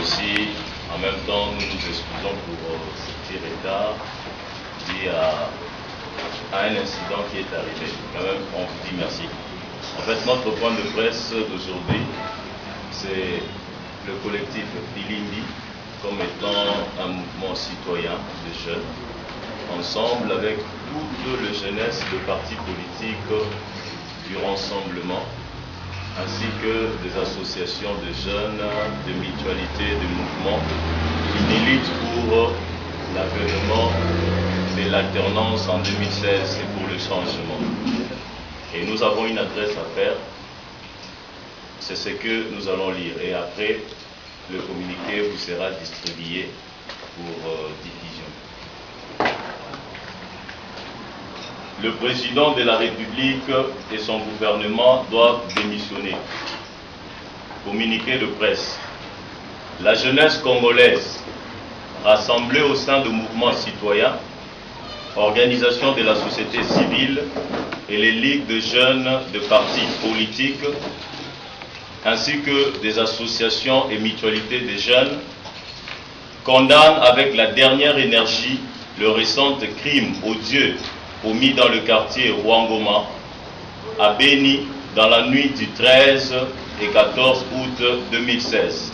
aussi, en même temps, nous nous excusons pour ce petit retard lié à un incident qui est arrivé. Quand même, on vous dit merci. En fait, notre point de presse d'aujourd'hui, c'est le collectif Filimbi, comme étant un mouvement citoyen de jeunes, ensemble avec toute la jeunesse, le parti politique du Rassemblement, ainsi que des associations de jeunes, de mutualités, de mouvements qui militent pour l'avènement de l'alternance en 2016 et pour le changement. Et nous avons une adresse à faire, c'est ce que nous allons lire. Et après, le communiqué vous sera distribué pour diffusion. Le président de la République et son gouvernement doivent démissionner. Communiqué de presse. La jeunesse congolaise, rassemblée au sein de mouvements citoyens, organisations de la société civile et les ligues de jeunes de partis politiques, ainsi que des associations et mutualités des jeunes, condamnent avec la dernière énergie le récent crime odieux commis dans le quartier Ouangoma, à Béni, dans la nuit du 13 et 14 août 2016.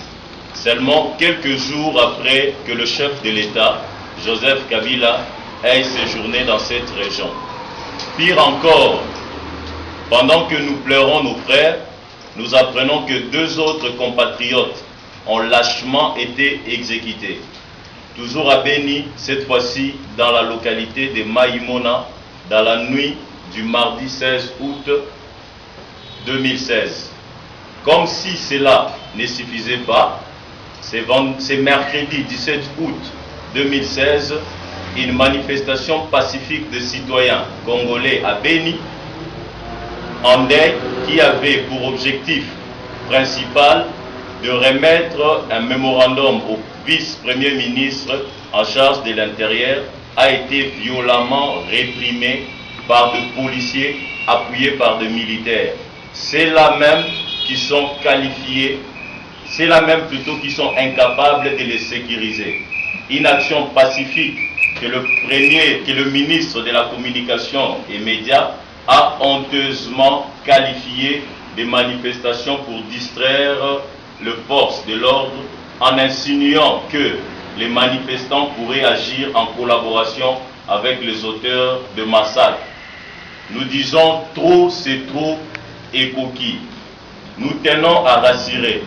Seulement quelques jours après que le chef de l'État, Joseph Kabila, ait séjourné dans cette région. Pire encore, pendant que nous pleurons nos frères, nous apprenons que 2 autres compatriotes ont lâchement été exécutés. Toujours à Béni, cette fois-ci dans la localité de Maïmona, dans la nuit du mardi 16 août 2016. Comme si cela ne suffisait pas, c'est mercredi 17 août 2016, une manifestation pacifique de citoyens congolais à Béni, en deuil, qui avait pour objectif principal de remettre un mémorandum au vice-premier ministre en charge de l'Intérieur, a été violemment réprimé par des policiers appuyés par des militaires. C'est là même qui sont qualifiés, c'est là même plutôt qui sont incapables de les sécuriser. Une action pacifique que le ministre de la Communication et Médias a honteusement qualifié de manifestations pour distraire les forces de l'ordre en insinuant que les manifestants pourraient agir en collaboration avec les auteurs de massacres. Nous disons trop, c'est trop et coquille. Nous tenons à rassurer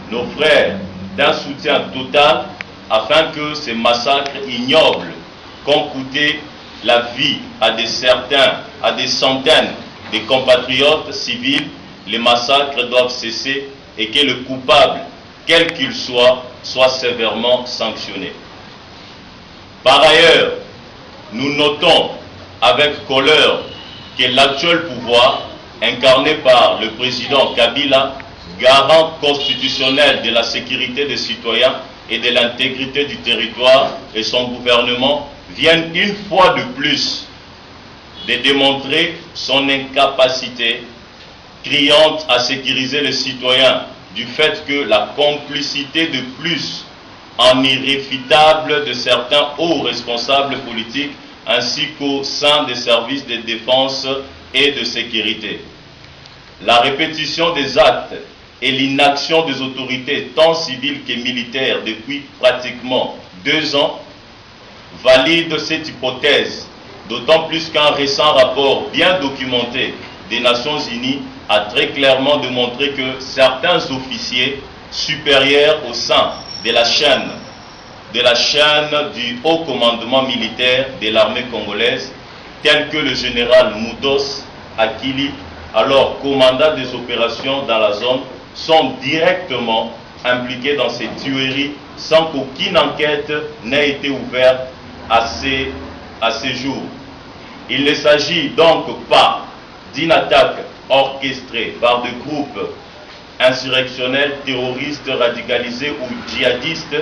nos frères d'un soutien total afin que ces massacres ignobles qu'ont coûté la vie à des centaines de compatriotes civils, les massacres doivent cesser et que le coupable, quel qu'il soit sévèrement sanctionné. Par ailleurs, nous notons avec colère que l'actuel pouvoir, incarné par le président Kabila, garant constitutionnel de la sécurité des citoyens et de l'intégrité du territoire, et son gouvernement viennent une fois de plus de démontrer son incapacité criante à sécuriser les citoyens du fait que la complicité de plus en irréfutable de certains hauts responsables politiques ainsi qu'au sein des services de défense et de sécurité. La répétition des actes et l'inaction des autorités tant civiles que militaires depuis pratiquement 2 ans valide cette hypothèse, d'autant plus qu'un récent rapport bien documenté des Nations Unies a très clairement démontré que certains officiers supérieurs au sein de la chaîne du haut commandement militaire de l'armée congolaise, tels que le général Moudos Akili, alors commandant des opérations dans la zone, sont directement impliqués dans ces tueries sans qu'aucune enquête n'ait été ouverte à ces jours. Il ne s'agit donc pas d'une attaque orchestrée par des groupes insurrectionnels, terroristes, radicalisés ou djihadistes,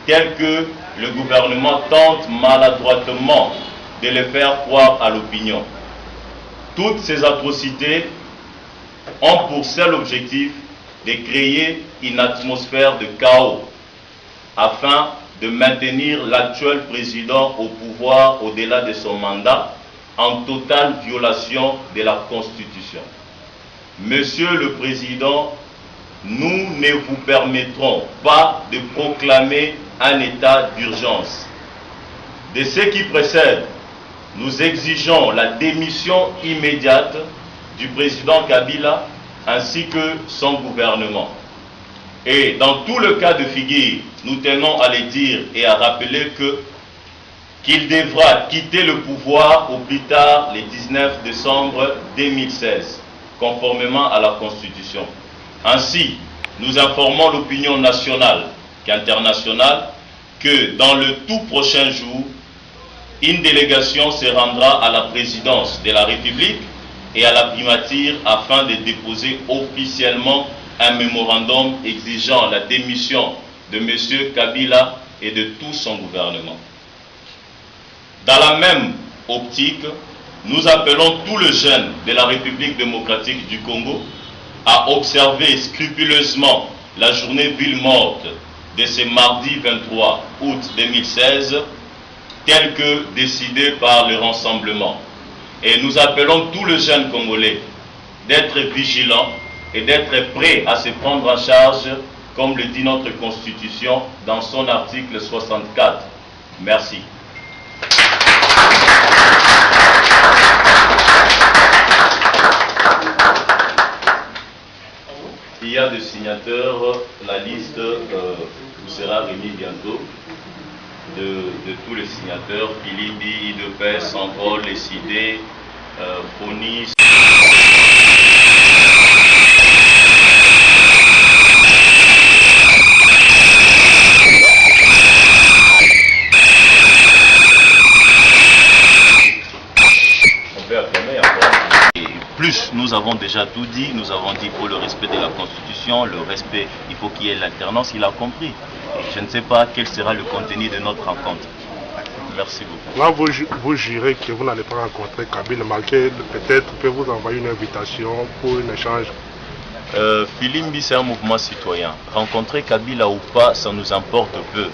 tel que le gouvernement tente maladroitement de le faire croire à l'opinion. Toutes ces atrocités ont pour seul objectif de créer une atmosphère de chaos afin de maintenir l'actuel président au pouvoir au-delà de son mandat en totale violation de la Constitution. Monsieur le Président, nous ne vous permettrons pas de proclamer un état d'urgence. De ce qui précède, nous exigeons la démission immédiate du président Kabila ainsi que son gouvernement. Et dans tout le cas de figure, nous tenons à le dire et à rappeler qu'il devra quitter le pouvoir au plus tard le 19 décembre 2016, conformément à la Constitution. Ainsi, nous informons l'opinion nationale qu'internationale que dans le tout prochain jour, une délégation se rendra à la présidence de la République et à la primature afin de déposer officiellement un mémorandum exigeant la démission de M. Kabila et de tout son gouvernement. Dans la même optique, nous appelons tous les jeunes de la République démocratique du Congo à observer scrupuleusement la journée ville morte de ce mardi 23 août 2016, telle que décidée par le Rassemblement. Et nous appelons tous les jeunes Congolais d'être vigilants et d'être prêts à se prendre en charge, comme le dit notre Constitution dans son article 64. Merci. Il y a des signateurs, la liste vous sera remise bientôt de tous les signateurs, Philippe, Idepes, Sankol, Lessidé, Fonis. Plus nous avons déjà tout dit, nous avons dit pour le respect de la Constitution, le respect, il faut qu'il y ait l'alternance, il a compris. Je ne sais pas quel sera le contenu de notre rencontre. Merci beaucoup. Là, vous jurez que vous n'allez pas rencontrer Kabila, malgré peut-être peut vous envoyer une invitation pour un échange. Filimbi, c'est un mouvement citoyen. Rencontrer Kabila ou pas, ça nous importe peu.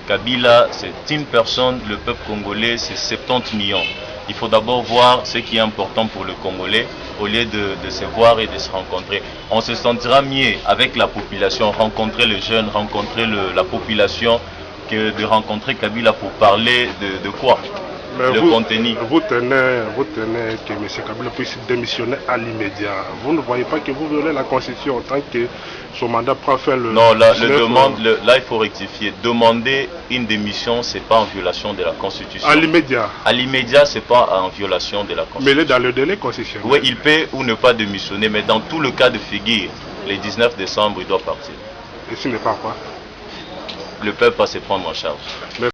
Kabila, c'est une personne, le peuple congolais, c'est 70 millions. Il faut d'abord voir ce qui est important pour le Congolais au lieu de se voir et de se rencontrer. On se sentira mieux avec la population, rencontrer les jeunes, rencontrer la population, que de rencontrer Kabila pour parler de quoi? Mais le contenu. Vous tenez que M. Kabila puisse démissionner à l'immédiat. Vous ne voyez pas que vous violez la Constitution en tant que son mandat prend fin le... Non, là il faut rectifier. Demander une démission, ce n'est pas en violation de la Constitution. À l'immédiat? À l'immédiat, ce n'est pas en violation de la Constitution. Mais il est dans le délai constitutionnel. Oui, il peut ou ne pas démissionner, mais dans tout le cas de figure, le 19 décembre, il doit partir. Et s'il n'est pas quoi? Le peuple va se prendre en charge.